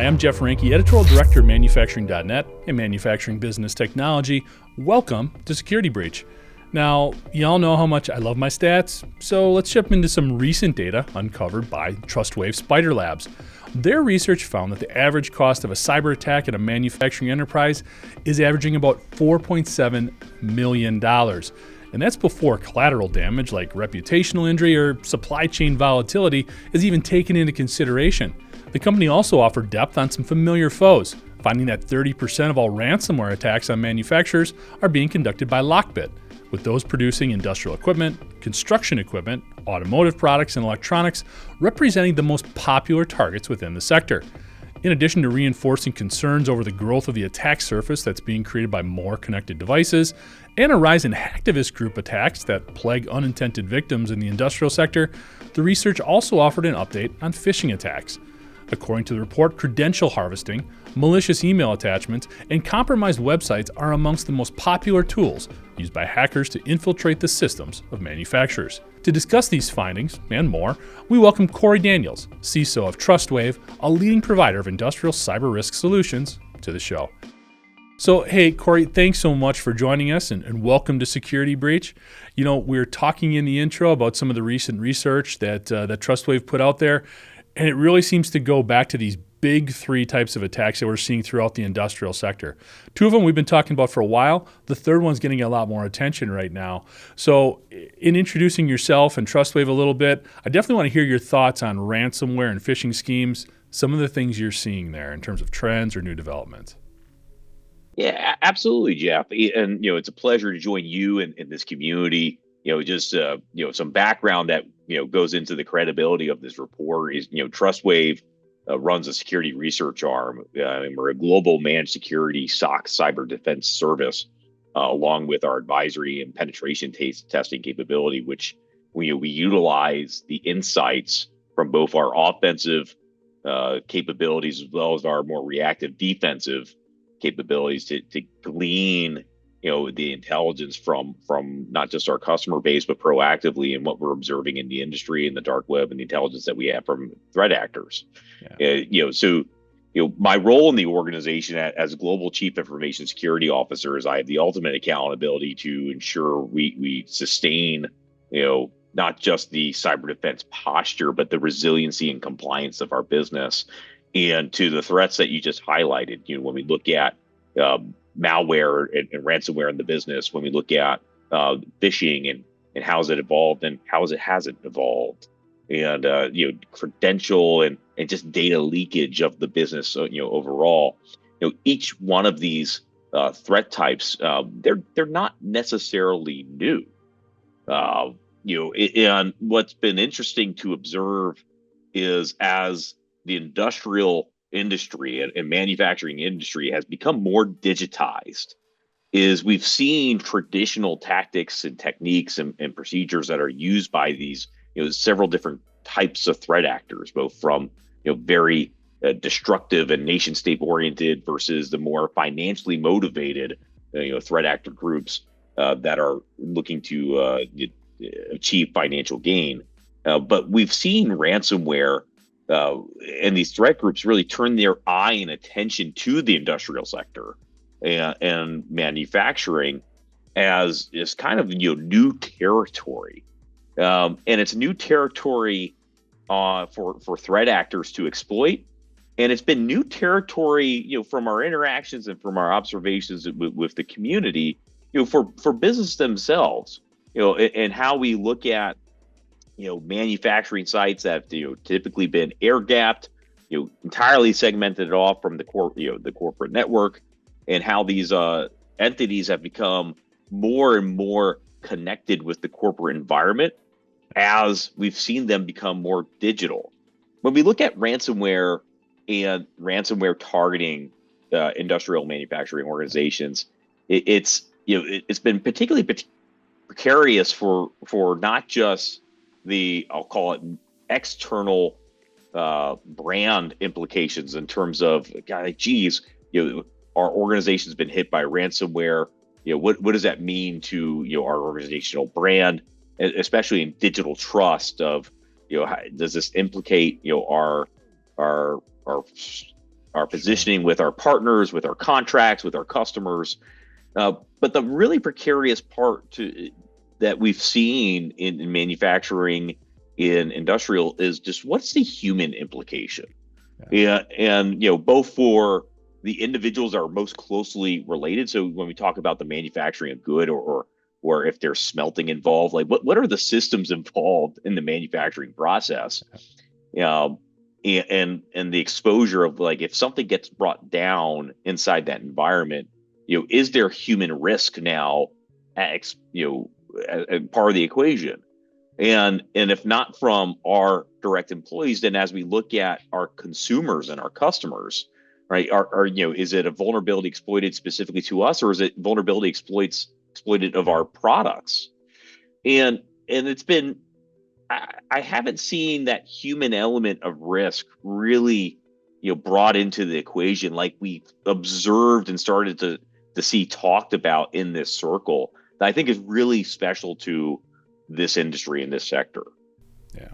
Hi, I'm Jeff Ranke, Editorial Director of Manufacturing.net and Manufacturing Business Technology. Welcome to Security Breach. Now, y'all know how much I love my stats, so let's jump into some recent data uncovered by Trustwave Spider Labs. Their research found that the average cost of a cyber attack at a manufacturing enterprise is averaging about $4.7 million. And that's before collateral damage like reputational injury or supply chain volatility is even taken into consideration. The company also offered depth on some familiar foes, finding that 30% of all ransomware attacks on manufacturers are being conducted by Lockbit, with those producing industrial equipment, construction equipment, automotive products, and electronics representing the most popular targets within the sector. In addition to reinforcing concerns over the growth of the attack surface that's being created by more connected devices, and a rise in hacktivist group attacks that plague unintended victims in the industrial sector, the research also offered an update on phishing attacks. According to the report, credential harvesting, malicious email attachments, and compromised websites are amongst the most popular tools used by hackers to infiltrate the systems of manufacturers. To discuss these findings and more, we welcome Kory Daniels, CISO of Trustwave, a leading provider of industrial cyber risk solutions, to the show. So, hey, Kory, thanks so much for joining us and welcome to Security Breach. You know, we were talking in the intro about some of the recent research that Trustwave put out there, and it really seems to go back to these big three types of attacks that we're seeing throughout the industrial sector. Two of them we've been talking about for a while. The third one's getting a lot more attention right now. So in introducing yourself and Trustwave a little bit, I definitely want to hear your thoughts on ransomware and phishing schemes, some of the things you're seeing there in terms of trends or new developments. Yeah, absolutely, Jeff. And, it's a pleasure to join you in this community. Some background that, goes into the credibility of this report is, Trustwave runs a security research arm, and we're a global managed security SOC cyber defense service, along with our advisory and penetration testing capability, which we utilize the insights from both our offensive capabilities as well as our more reactive defensive capabilities to glean the intelligence from not just our customer base, but proactively in what we're observing in the industry and the dark web and the intelligence that we have from threat actors. My role in the organization as global chief information security officer is I have the ultimate accountability to ensure we sustain, not just the cyber defense posture, but the resiliency and compliance of our business. And to the threats that you just highlighted, when we look at malware and ransomware in the business, when we look at phishing and how has it evolved and how it hasn't evolved, and credential and just data leakage of the business, overall, each one of these threat types, they're not necessarily new. And what's been interesting to observe is as the industrial industry and manufacturing industry has become more digitized, is we've seen traditional tactics and techniques and procedures that are used by these several different types of threat actors, both from very destructive and nation state oriented versus the more financially motivated threat actor groups that are looking to achieve financial gain. But we've seen ransomware and these threat groups really turn their eye and attention to the industrial sector and manufacturing as kind of new territory, and it's new territory for threat actors to exploit, and it's been new territory from our interactions and from our observations with the community, for business themselves, and how we look at manufacturing sites that have typically been air gapped, entirely segmented off from the corporate network, and how these entities have become more and more connected with the corporate environment as we've seen them become more digital. When we look at ransomware and ransomware targeting industrial manufacturing organizations, it's been particularly precarious for not just I'll call it external brand implications in terms of, our organization's been hit by ransomware. What does that mean to our organizational brand, especially in digital trust? Of does this implicate our our positioning with our partners, with our contracts, with our customers. But the really precarious part that we've seen in manufacturing, in industrial, is just what's the human implication? Yeah, and both for the individuals that are most closely related. So when we talk about the manufacturing of good, or if there's smelting involved, like what are the systems involved in the manufacturing process? And the exposure of, like, if something gets brought down inside that environment, is there human risk now, as part of the equation? And if not from our direct employees, then as we look at our consumers and our customers, right, is it a vulnerability exploited specifically to us, or is it vulnerability exploited of our products? And it's been, I haven't seen that human element of risk really brought into the equation like we observed and started to see talked about in this circle, that I think is really special to this industry and this sector. Yeah.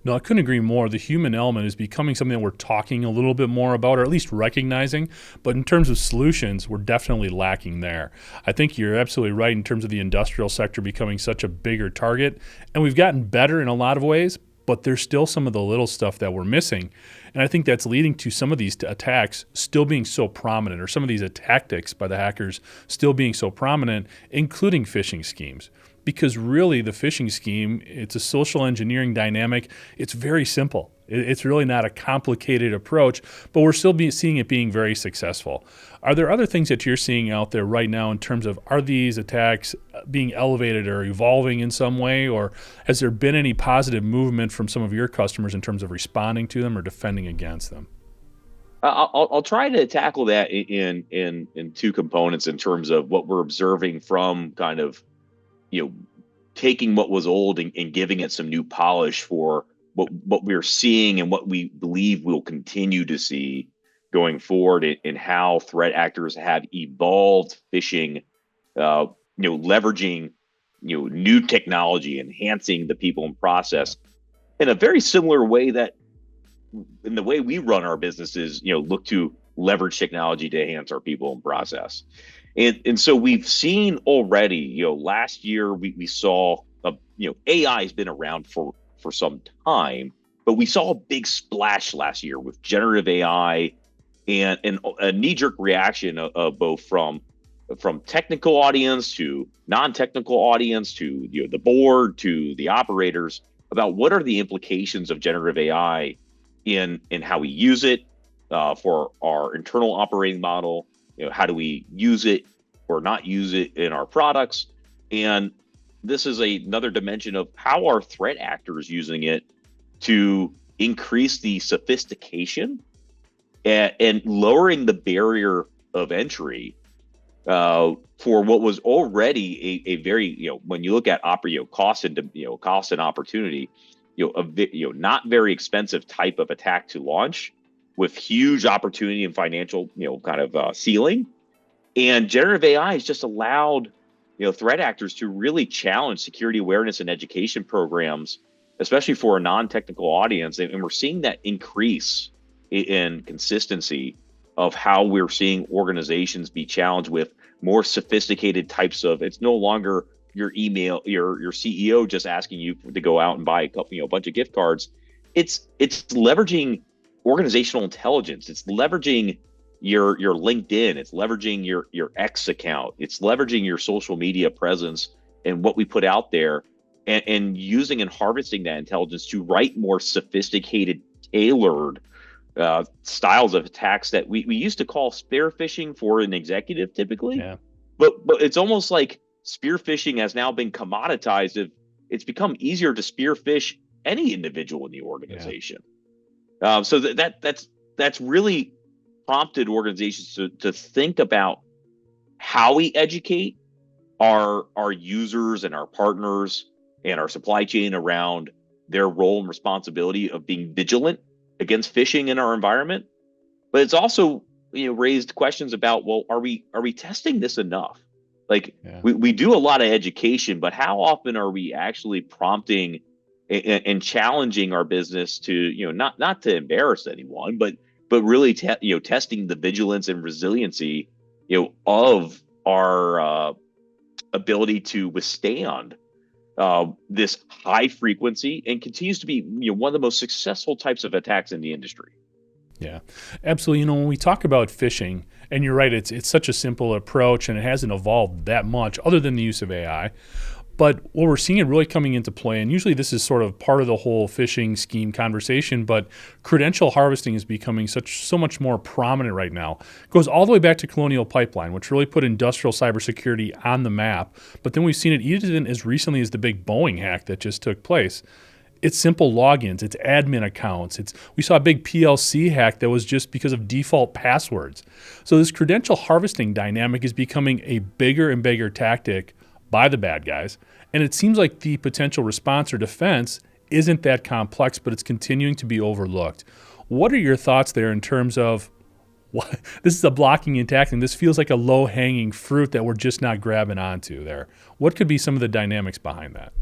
No, I couldn't agree more. The human element is becoming something that we're talking a little bit more about, or at least recognizing. But in terms of solutions, we're definitely lacking there. I think you're absolutely right in terms of the industrial sector becoming such a bigger target. And we've gotten better in a lot of ways, but there's still some of the little stuff that we're missing. And I think that's leading to some of these attacks still being so prominent, or some of these tactics by the hackers still being so prominent, including phishing schemes. Because really the phishing scheme, it's a social engineering dynamic. It's very simple. It's really not a complicated approach, but we're still seeing it being very successful. Are there other things that you're seeing out there right now in terms of, are these attacks being elevated or evolving in some way, or has there been any positive movement from some of your customers in terms of responding to them or defending against them? I'll try to tackle that in two components, in terms of what we're observing from kind of taking what was old and giving it some new polish for what we're seeing and what we believe we'll continue to see going forward, in how threat actors have evolved phishing, leveraging new technology, enhancing the people and process in a very similar way that, in the way we run our businesses, look to leverage technology to enhance our people and process. And so we've seen already, last year we saw, AI has been around for some time, but we saw a big splash last year with generative AI, and a knee-jerk reaction of both from technical audience to non-technical audience to the board to the operators, about what are the implications of generative AI in how we use it for our internal operating model. How do we use it or not use it in our products? And this is another dimension of how are threat actors using it to increase the sophistication and lowering the barrier of entry for what was already a very, when you look at cost and opportunity, not very expensive type of attack to launch, with huge opportunity and financial, ceiling. And generative AI has just allowed, threat actors to really challenge security awareness and education programs, especially for a non-technical audience. And we're seeing that increase in consistency of how we're seeing organizations be challenged with more sophisticated types of, it's no longer your email, your CEO just asking you to go out and buy a bunch of gift cards. It's leveraging organizational intelligence. It's leveraging your LinkedIn. It's leveraging your X account. It's leveraging your social media presence and what we put out there, and using and harvesting that intelligence to write more sophisticated, tailored styles of attacks that we used to call spear phishing for an executive typically. Yeah. But it's almost like spear phishing has now been commoditized. It's become easier to spear phish any individual in the organization. Yeah. So that's really prompted organizations to think about how we educate our users and our partners and our supply chain around their role and responsibility of being vigilant against phishing in our environment. But it's also raised questions about, well, are we testing this enough? Like, yeah. we do a lot of education, but how often are we actually prompting and challenging our business to, not to embarrass anyone, but but really testing the vigilance and resiliency of our ability to withstand this high frequency and continues to be one of the most successful types of attacks in the industry. Yeah, absolutely. When we talk about phishing, and you're right, it's such a simple approach and it hasn't evolved that much other than the use of AI. But what we're seeing it really coming into play, and usually this is sort of part of the whole phishing scheme conversation, but credential harvesting is becoming so much more prominent right now. It goes all the way back to Colonial Pipeline, which really put industrial cybersecurity on the map. But then we've seen it even as recently as the big Boeing hack that just took place. It's simple logins, it's admin accounts. We saw a big PLC hack that was just because of default passwords. So this credential harvesting dynamic is becoming a bigger and bigger tactic by the bad guys. And it seems like the potential response or defense isn't that complex, but it's continuing to be overlooked. What are your thoughts there in terms of what this is a blocking and tackling? This feels like a low-hanging fruit that we're just not grabbing onto there. What could be some of the dynamics behind that?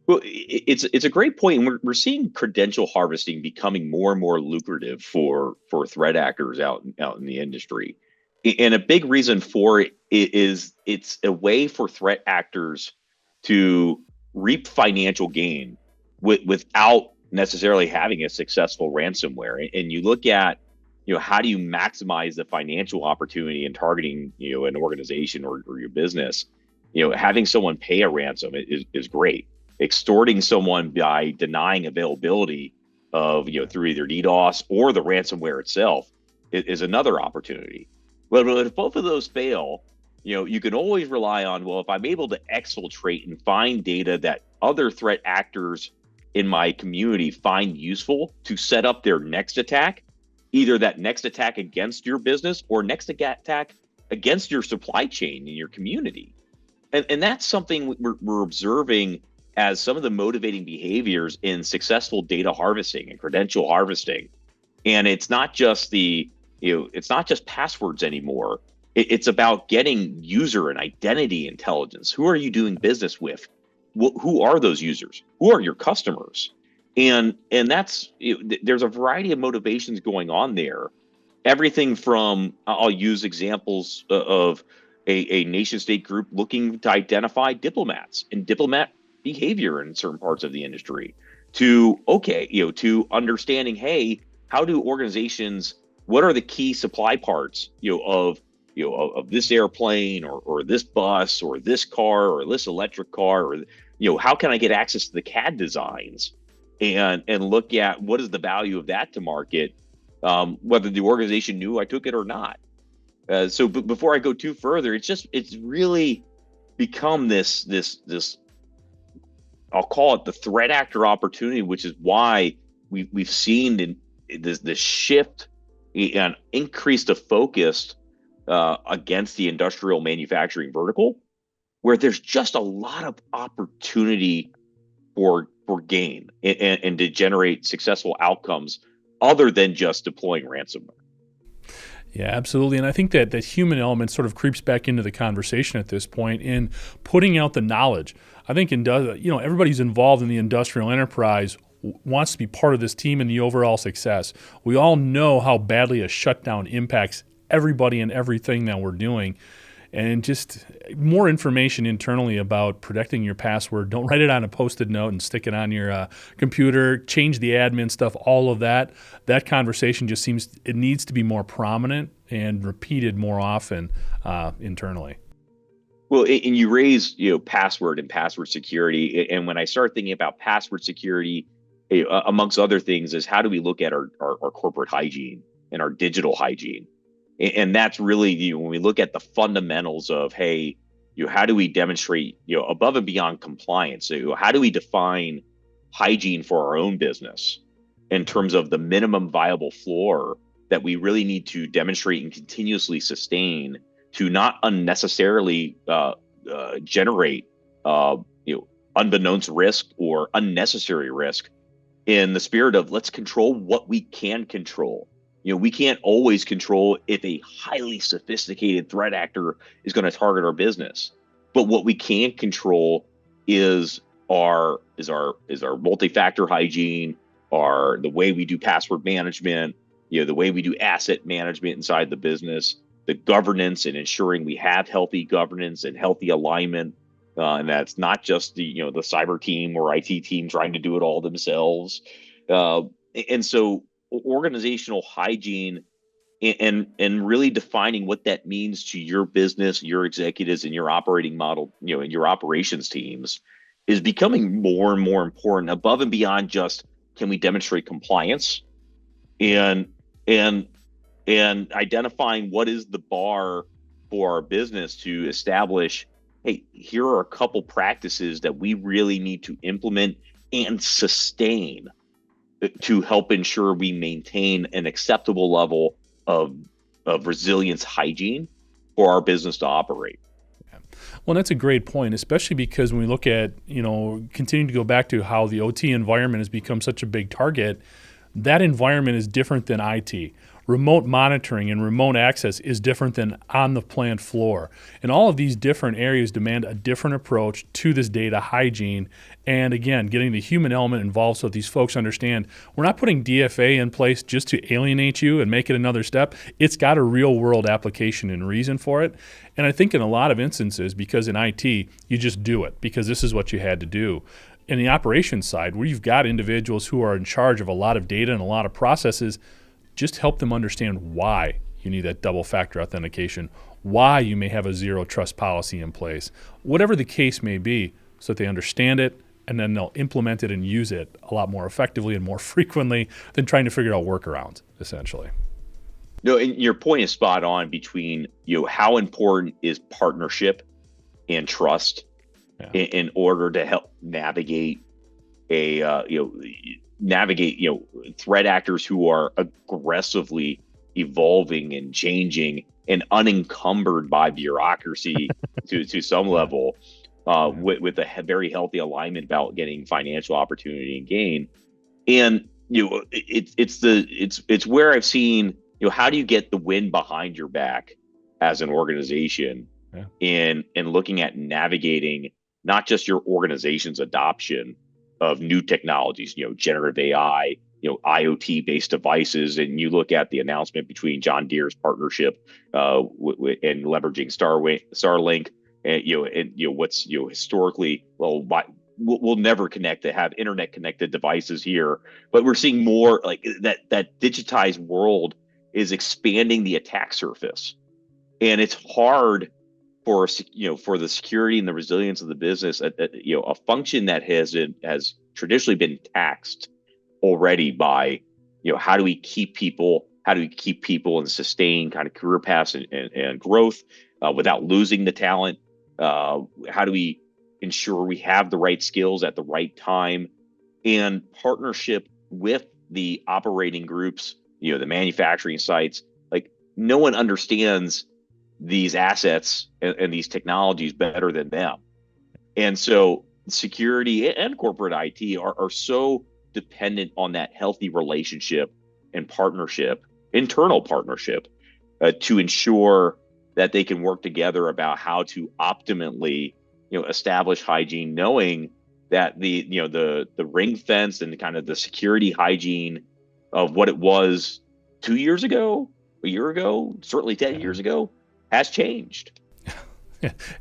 Well, it's a great point, and we're seeing credential harvesting becoming more and more lucrative for threat actors out in the industry. And a big reason for it is it's a way for threat actors to reap financial gain without necessarily having a successful ransomware. And you look at, how do you maximize the financial opportunity in targeting, an organization or your business? Having someone pay a ransom is great. Extorting someone by denying availability of, through either DDoS or the ransomware itself is another opportunity. Well, if both of those fail, you can always rely on, well, if I'm able to exfiltrate and find data that other threat actors in my community find useful to set up their next attack, either that next attack against your business or next attack against your supply chain in your community. And that's something we're observing as some of the motivating behaviors in successful data harvesting and credential harvesting. And it's not just it's not just passwords anymore. It's about getting user and identity intelligence. Who are you doing business with? Who are those users? Who are your customers? And that's, there's a variety of motivations going on there. Everything from, I'll use examples of a nation state group looking to identify diplomats and diplomat behavior in certain parts of the industry, to to understanding, hey, how do organizations, what are the key supply parts of this airplane or this bus or this car or this electric car, or how can I get access to the CAD designs and look at what is the value of that to market, whether the organization knew I took it or not. So before I go too further, it's really become this I'll call it the threat actor opportunity, which is why we've seen this shift and increased of focus against the industrial manufacturing vertical, where there's just a lot of opportunity for gain and to generate successful outcomes other than just deploying ransomware. Yeah, absolutely. And I think that human element sort of creeps back into the conversation at this point in putting out the knowledge. I think everybody's involved in the industrial enterprise wants to be part of this team and the overall success. We all know how badly a shutdown impacts everybody and everything that we're doing. And just more information internally about protecting your password. Don't write it on a Post-it note and stick it on your computer. Change the admin stuff, all of that. That conversation just it needs to be more prominent and repeated more often internally. Well, and you raise, password and password security. And when I start thinking about password security, amongst other things, is how do we look at our corporate hygiene and our digital hygiene? And that's really, when we look at the fundamentals of, hey, how do we demonstrate, above and beyond compliance? So how do we define hygiene for our own business in terms of the minimum viable floor that we really need to demonstrate and continuously sustain to not unnecessarily generate, unbeknownst risk or unnecessary risk, in the spirit of let's control what we can control. We can't always control if a highly sophisticated threat actor is going to target our business, but what we can control is our multi-factor hygiene, the way we do password management, the way we do asset management inside the business, the governance and ensuring we have healthy governance and healthy alignment. And that's not just the cyber team or IT team trying to do it all themselves. Uh, and so organizational hygiene and really defining what that means to your business, your executives, and your operating model, and your operations teams is becoming more and more important above and beyond just can we demonstrate compliance and and and identifying what is the bar for our business to establish, hey, here are a couple practices that we really need to implement and sustain to help ensure we maintain an acceptable level of resilience hygiene for our business to operate. Well, that's a great point, especially because when we look at, continuing to go back to how the OT environment has become such a big target, that environment is different than IT. Remote monitoring and remote access is different than on the plant floor. And all of these different areas demand a different approach to this data hygiene. And again, getting the human element involved so that these folks understand we're not putting DFA in place just to alienate you and make it another step. It's got a real world application and reason for it. And I think in a lot of instances, because in IT, you just do it because this is what you had to do. In the operations side, where you've got individuals who are in charge of a lot of data and a lot of processes, just help them understand why you need that double factor authentication, why you may have a zero trust policy in place, whatever the case may be, so that they understand it and then they'll implement it and use it a lot more effectively and more frequently than trying to figure out workarounds, essentially. No, and your point is spot on between how important is partnership and trust in order to help navigate threat actors who are aggressively evolving and changing and unencumbered by bureaucracy to some level, with a very healthy alignment about getting financial opportunity and gain. And it's where I've seen how do you get the wind behind your back as an organization in looking at navigating not just your organization's adoption of new technologies, generative AI, IoT based devices. And you look at the announcement between John Deere's partnership and leveraging Starlink, and what's historically, we'll never connect to have internet connected devices here, but we're seeing more like that digitized world is expanding the attack surface, and it's hard for the security and the resilience of the business, a function that has traditionally been taxed already by how do we keep people and sustain kind of career paths and growth without losing the talent. How do we ensure we have the right skills at the right time, and partnership with the operating groups, the manufacturing sites. Like, no one understands these assets and these technologies better than them. And so security and corporate IT are so dependent on that healthy relationship and partnership, internal partnership, to ensure that they can work together about how to optimally, establish hygiene, knowing that the ring fence and kind of the security hygiene of what it was 2 years ago, a year ago, certainly 10 years ago, has changed.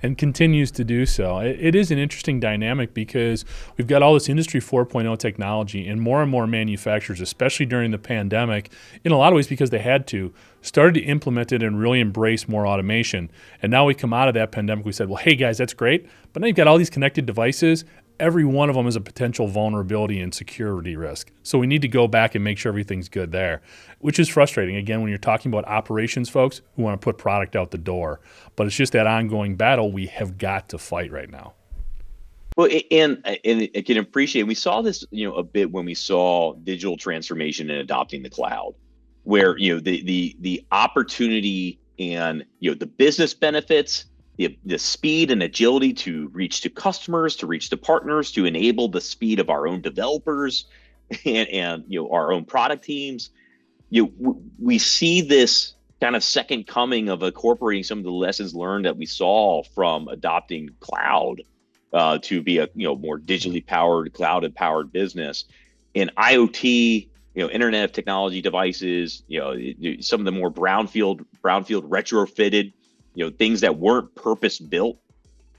And continues to do so. It is an interesting dynamic because we've got all this Industry 4.0 technology, and more manufacturers, especially during the pandemic, in a lot of ways because they had to, started to implement it and really embrace more automation. And now we come out of that pandemic, we said, well, hey guys, that's great, but now you've got all these connected devices. Every one of them is a potential vulnerability and security risk. So we need to go back and make sure everything's good there, which is frustrating, again, when you're talking about operations folks who want to put product out the door. But it's just that ongoing battle we have got to fight right now. Well, and I can appreciate, we saw this, a bit when we saw digital transformation and adopting the cloud, where, the opportunity and, the business benefits, the speed and agility to reach to customers, to reach to partners, to enable the speed of our own developers and our own product teams. We see this kind of second coming of incorporating some of the lessons learned that we saw from adopting cloud to be a more digitally powered, cloud empowered business. And IoT, Internet of Technology devices, some of the more brownfield retrofitted, things that weren't purpose built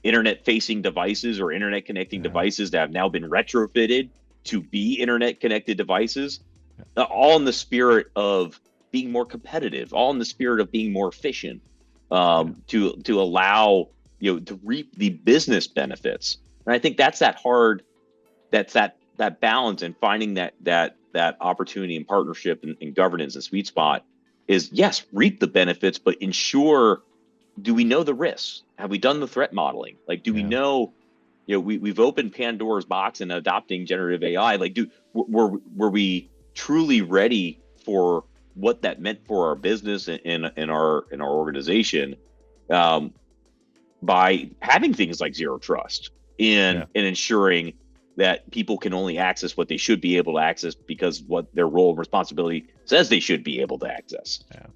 internet facing devices or internet connecting devices that have now been retrofitted to be internet connected devices, all in the spirit of being more competitive, all in the spirit of being more efficient, to allow, to reap the business benefits. And I think that's that balance, and finding that opportunity and partnership and governance and sweet spot is, yes, reap the benefits, but ensure, do we know the risks? Have we done the threat modeling? Like, do we know, we've opened Pandora's box in adopting generative AI. Like, were we truly ready for what that meant for our business and our organization, by having things like zero trust and ensuring that people can only access what they should be able to access because what their role and responsibility says they should be able to access. Yeah.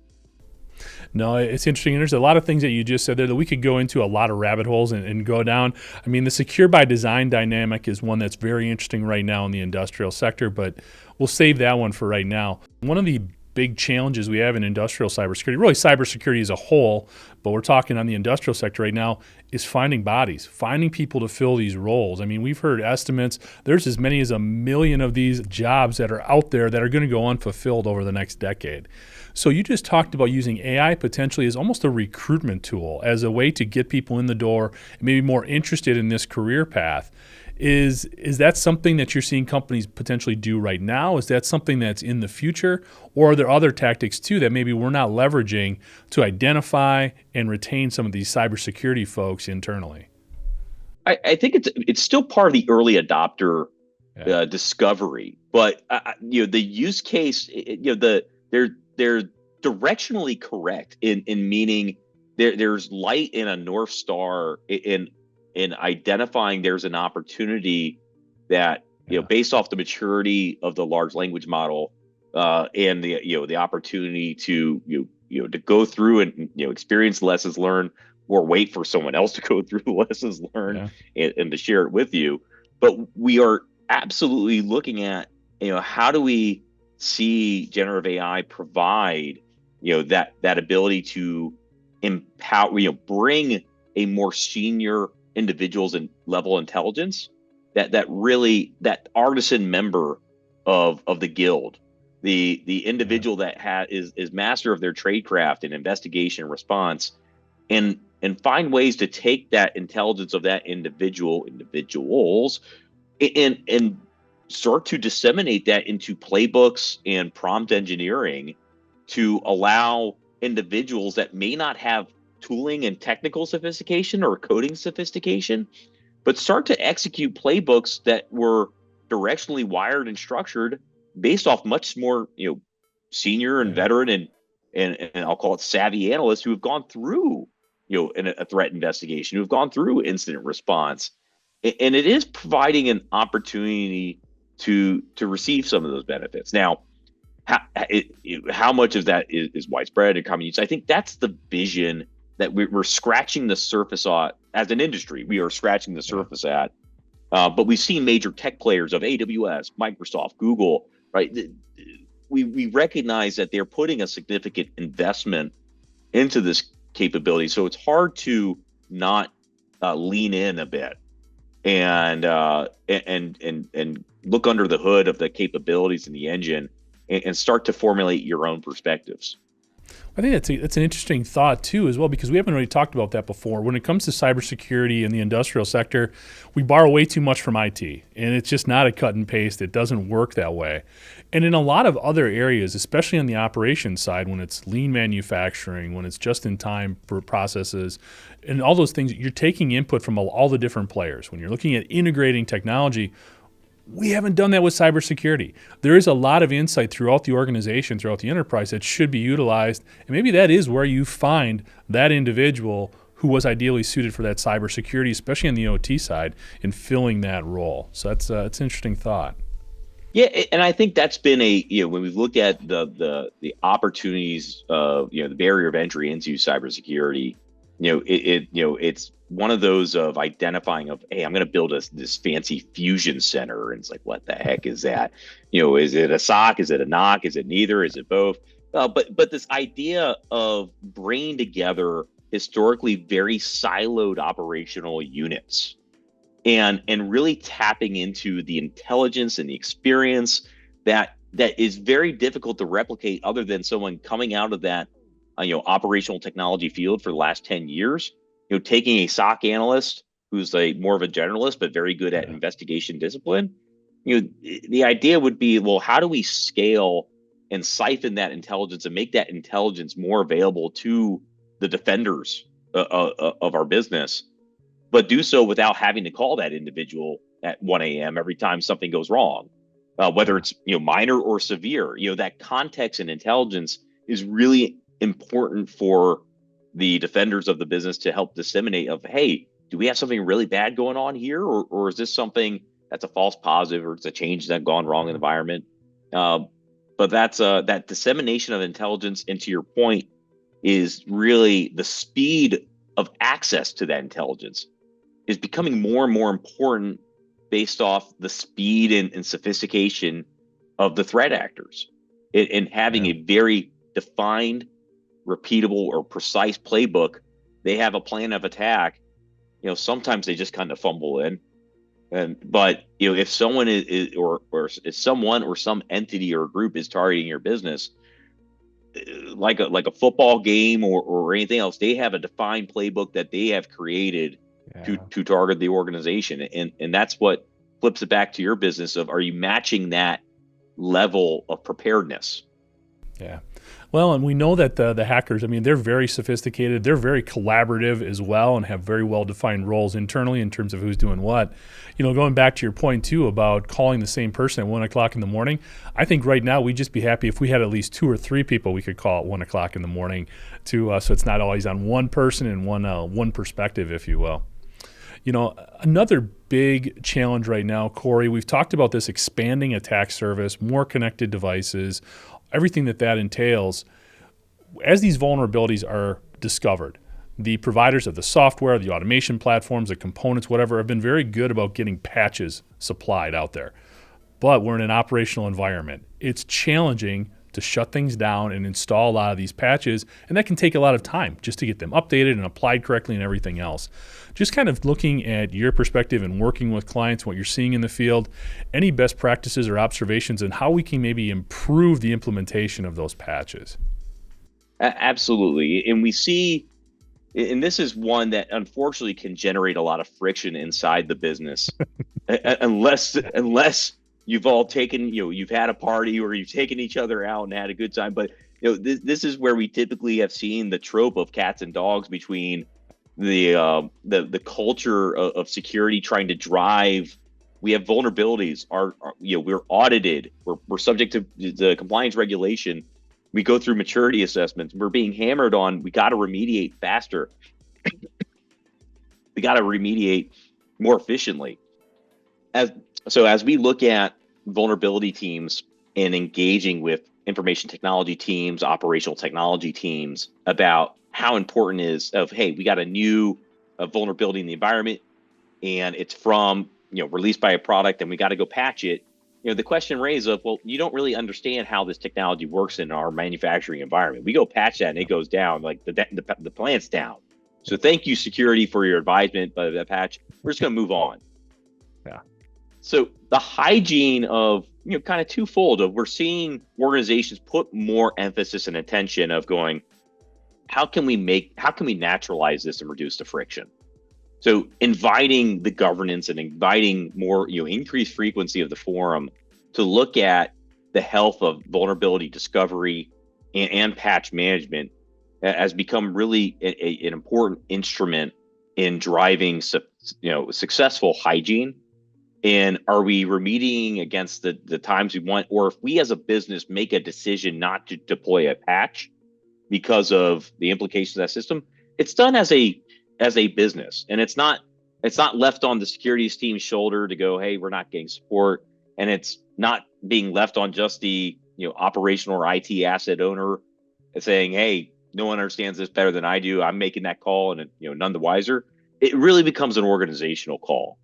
No, it's interesting. There's a lot of things that you just said there that we could go into a lot of rabbit holes and go down. I mean, the secure by design dynamic is one that's very interesting right now in the industrial sector, but we'll save that one for right now. One of the big challenges we have in industrial cybersecurity, really cybersecurity as a whole, but we're talking on the industrial sector right now, is finding bodies, finding people to fill these roles. I mean, we've heard estimates, there's as many as 1 million of these jobs that are out there that are going to go unfulfilled over the next decade. So you just talked about using AI potentially as almost a recruitment tool, as a way to get people in the door and maybe more interested in this career path. Is that something that you're seeing companies potentially do right now? Is that something that's in the future? Or are there other tactics too that maybe we're not leveraging to identify and retain some of these cybersecurity folks internally? I think it's still part of the early adopter discovery, but the use case, they're directionally correct in meaning there's light in a North Star in identifying there's an opportunity that, based off the maturity of the large language model, and the opportunity to to go through and experience lessons learned, or wait for someone else to go through the lessons learned and to share it with you. But we are absolutely looking at, how do we see generative AI provide, that ability to empower, bring a more senior individuals and level intelligence, that artisan member of the guild, the individual that is master of their trade craft and investigation and response, and find ways to take that intelligence of that individuals and start to disseminate that into playbooks and prompt engineering to allow individuals that may not have tooling and technical sophistication or coding sophistication, but start to execute playbooks that were directionally wired and structured based off much more, senior and veteran and I'll call it savvy analysts who have gone through, a threat investigation, who have gone through incident response, and it is providing an opportunity to receive some of those benefits. Now, how much of that is widespread and common use? I think that's the vision that we're scratching the surface on as an industry. We are scratching the surface at, but we've seen major tech players of AWS, Microsoft, Google, right? We recognize that they're putting a significant investment into this capability, so it's hard to not lean in a bit and look under the hood of the capabilities in the engine and start to formulate your own perspectives. I think that's an interesting thought too as well, because we haven't really talked about that before. When it comes to cybersecurity in the industrial sector, we borrow way too much from IT, and it's just not a cut and paste. It doesn't work that way. And in a lot of other areas, especially on the operations side, when it's lean manufacturing, when it's just-in-time processes, and all those things, you're taking input from all the different players. When you're looking at integrating technology, we haven't done that with cybersecurity. There is a lot of insight throughout the organization, throughout the enterprise, that should be utilized. And maybe that is where you find that individual who was ideally suited for that cybersecurity, especially on the OT side, in filling that role. So it's an interesting thought. Yeah, and I think that's been when we've looked at the opportunities of, the barrier of entry into cybersecurity, it's one of those of identifying of, hey, I'm going to build this fancy fusion center, and it's like, what the heck is that? Is it a SOC? Is it a knock? Is it neither? Is it both? But this idea of bringing together historically very siloed operational units and really tapping into the intelligence and the experience that is very difficult to replicate other than someone coming out of that operational technology field for the last 10 years, taking a SOC analyst who's more of a generalist but very good at investigation discipline. The idea would be, well, how do we scale and siphon that intelligence and make that intelligence more available to the defenders of our business, but do so without having to call that individual at 1 a.m. every time something goes wrong, whether it's minor or severe. That context and intelligence is really important for the defenders of the business to help disseminate of, hey, do we have something really bad going on here, or is this something that's a false positive, or it's a change that's gone wrong in the environment? But that's that dissemination of intelligence, and to your point, is really the speed of access to that intelligence is becoming more and more important based off the speed and sophistication of the threat actors, and having a very defined, repeatable, or precise playbook. They have a plan of attack. Sometimes they just kind of fumble in, but if someone is or if someone or some entity or group is targeting your business, like a football game or anything else, they have a defined playbook that they have created to target the organization. And that's what flips it back to your business of, are you matching that level of preparedness? Yeah. Well, and we know that the hackers, they're very sophisticated. They're very collaborative as well, and have very well-defined roles internally in terms of who's doing what. Going back to your point, too, about calling the same person at 1 o'clock in the morning, I think right now we'd just be happy if we had at least 2 or 3 people we could call at 1 o'clock in the morning so it's not always on one person and one perspective, if you will. Another big challenge right now, Kory, we've talked about this expanding attack surface, more connected devices, everything that entails. As these vulnerabilities are discovered, the providers of the software, the automation platforms, the components, whatever, have been very good about getting patches supplied out there. But we're in an operational environment. It's challenging to shut things down and install a lot of these patches, and that can take a lot of time just to get them updated and applied correctly and everything else. Just kind of looking at your perspective and working with clients, what you're seeing in the field, any best practices or observations and how we can maybe improve the implementation of those patches. Absolutely. And we see, and this is one that unfortunately can generate a lot of friction inside the business, unless you've all taken, you've had a party or you've taken each other out and had a good time. But this is where we typically have seen the trope of cats and dogs between the culture of security trying to drive. We have vulnerabilities. We're audited. We're subject to the compliance regulation. We go through maturity assessments. We're being hammered on. We got to remediate faster. We got to remediate more efficiently. As we look at vulnerability teams and engaging with information technology teams, operational technology teams about how important it is of, hey, we got a new vulnerability in the environment, and it's from released by a product, and we got to go patch it. The question raised of, well, you don't really understand how this technology works in our manufacturing environment. We go patch that and it goes down, like the plant's down. So thank you, security, for your advisement of that patch. We're just going to move on. Yeah. So the hygiene of, kind of twofold of, we're seeing organizations put more emphasis and attention of going, how can we naturalize this and reduce the friction? So inviting the governance and inviting more, increased frequency of the forum to look at the health of vulnerability discovery and patch management has become really an important instrument in driving, successful hygiene. And are we remediating against the times we want, or if we as a business make a decision not to deploy a patch because of the implications of that system, it's done as a business, and it's not left on the securities team's shoulder to go, hey, we're not getting support, and it's not being left on just the operational or IT asset owner saying, hey, no one understands this better than I do. I'm making that call, and none the wiser. It really becomes an organizational call,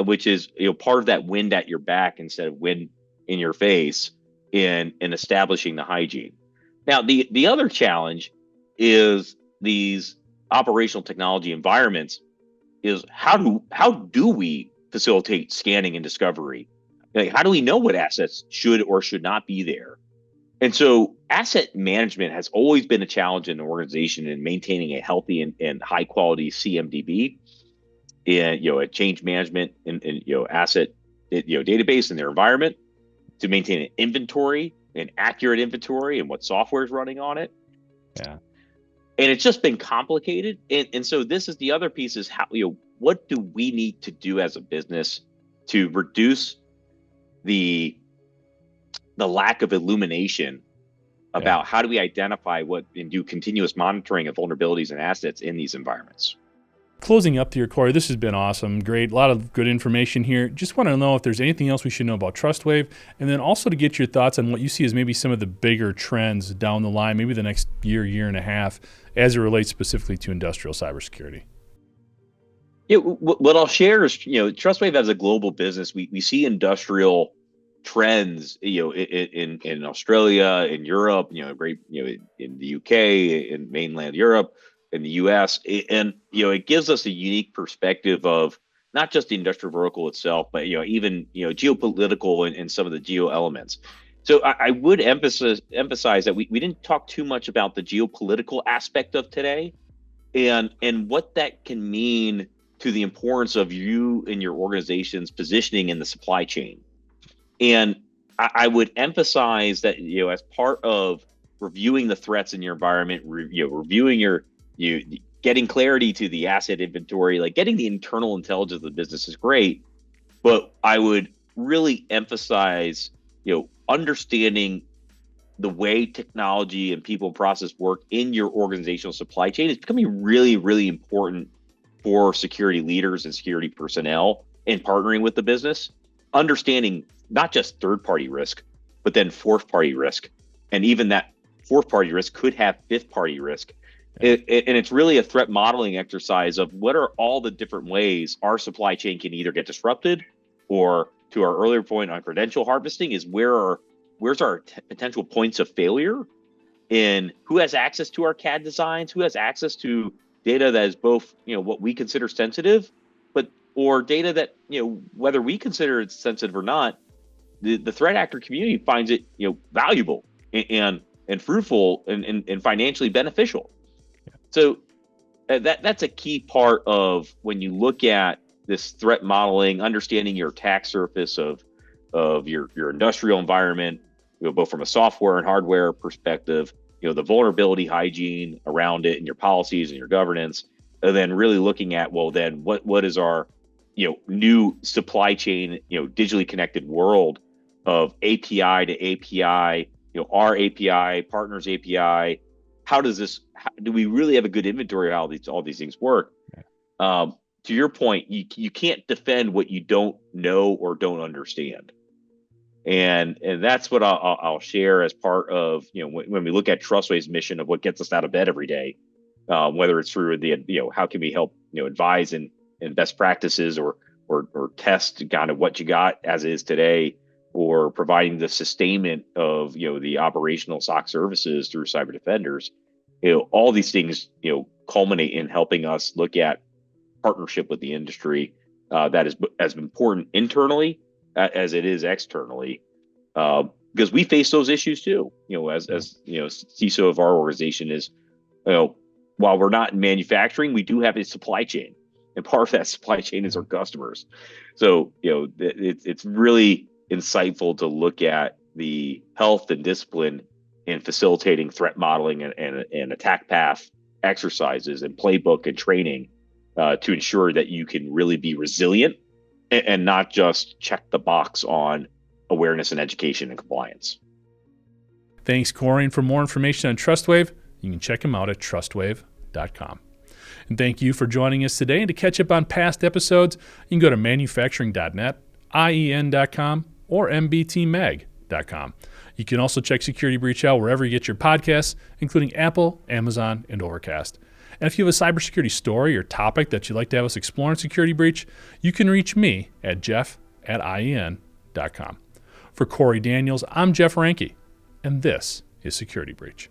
which is part of that wind at your back instead of wind in your face in establishing the hygiene. Now, the other challenge is these operational technology environments is how do we facilitate scanning and discovery? Like, how do we know what assets should or should not be there? And so asset management has always been a challenge in an organization in maintaining a healthy and high quality CMDB and a change management and asset database in their environment, to maintain an inventory, an accurate inventory, and what software is running on it. Yeah. And it's just been complicated. And so this is the other piece, is how, what do we need to do as a business to reduce the lack of illumination about how do we identify and do continuous monitoring of vulnerabilities and assets in these environments. Closing up here, Kory, this has been awesome. Great. A lot of good information here. Just want to know if there's anything else we should know about Trustwave, and then also to get your thoughts on what you see as maybe some of the bigger trends down the line, maybe the next year and a half, as it relates specifically to industrial cybersecurity. Yeah, what I'll share is, Trustwave as a global business, we see industrial trends, in Australia, in Europe, in the UK, in mainland Europe, in the US, and it gives us a unique perspective of not just the industrial vertical itself, but even geopolitical and some of the geo elements. So I would emphasize that we didn't talk too much about the geopolitical aspect of today, and what that can mean to the importance of you and your organization's positioning in the supply chain. And I would emphasize that, as part of reviewing the threats in your environment, reviewing getting clarity to the asset inventory, like getting the internal intelligence of the business is great, but I would really emphasize, understanding the way technology and people and process work in your organizational supply chain is becoming really, really important for security leaders and security personnel in partnering with the business, understanding not just third-party risk, but then fourth-party risk. And even that fourth-party risk could have fifth-party risk. And it's really a threat modeling exercise of what are all the different ways our supply chain can either get disrupted, or, to our earlier point on credential harvesting, is where's our potential points of failure, in who has access to our CAD designs, who has access to data that is both, what we consider sensitive, or data that, whether we consider it sensitive or not, the threat actor community finds it, valuable and fruitful and financially beneficial. So that's a key part of when you look at this threat modeling, understanding your attack surface of your industrial environment, both from a software and hardware perspective, the vulnerability hygiene around it and your policies and your governance, and then really looking at, well, then what is our new supply chain, digitally connected world of API to API, our API, partners API. How do we really have a good inventory of how all these things work? To your point, you can't defend what you don't know or don't understand. And that's what I'll share as part of, when we look at Trustwave's mission of what gets us out of bed every day, whether it's through how can we help, advise in best practices or test kind of what you got as is today, or providing the sustainment of, the operational SOC services through cyber defenders. All these things, culminate in helping us look at partnership with the industry that is as important internally as it is externally, because we face those issues too. As CISO of our organization is, while we're not in manufacturing, we do have a supply chain, and part of that supply chain is our customers. So it's really insightful to look at the health and discipline in facilitating threat modeling and attack path exercises and playbook and training to ensure that you can really be resilient and not just check the box on awareness and education and compliance. Thanks, Kory. And for more information on Trustwave, you can check them out at trustwave.com. And thank you for joining us today. And to catch up on past episodes, you can go to manufacturing.net, IEN.com, or mbtmag.com. IIN.com. You can also check Security Breach out wherever you get your podcasts, including Apple, Amazon, and Overcast. And if you have a cybersecurity story or topic that you'd like to have us explore in Security Breach, you can reach me at jeff@IIN.com. For Kory Daniels, I'm Jeff Ranke, and this is Security Breach.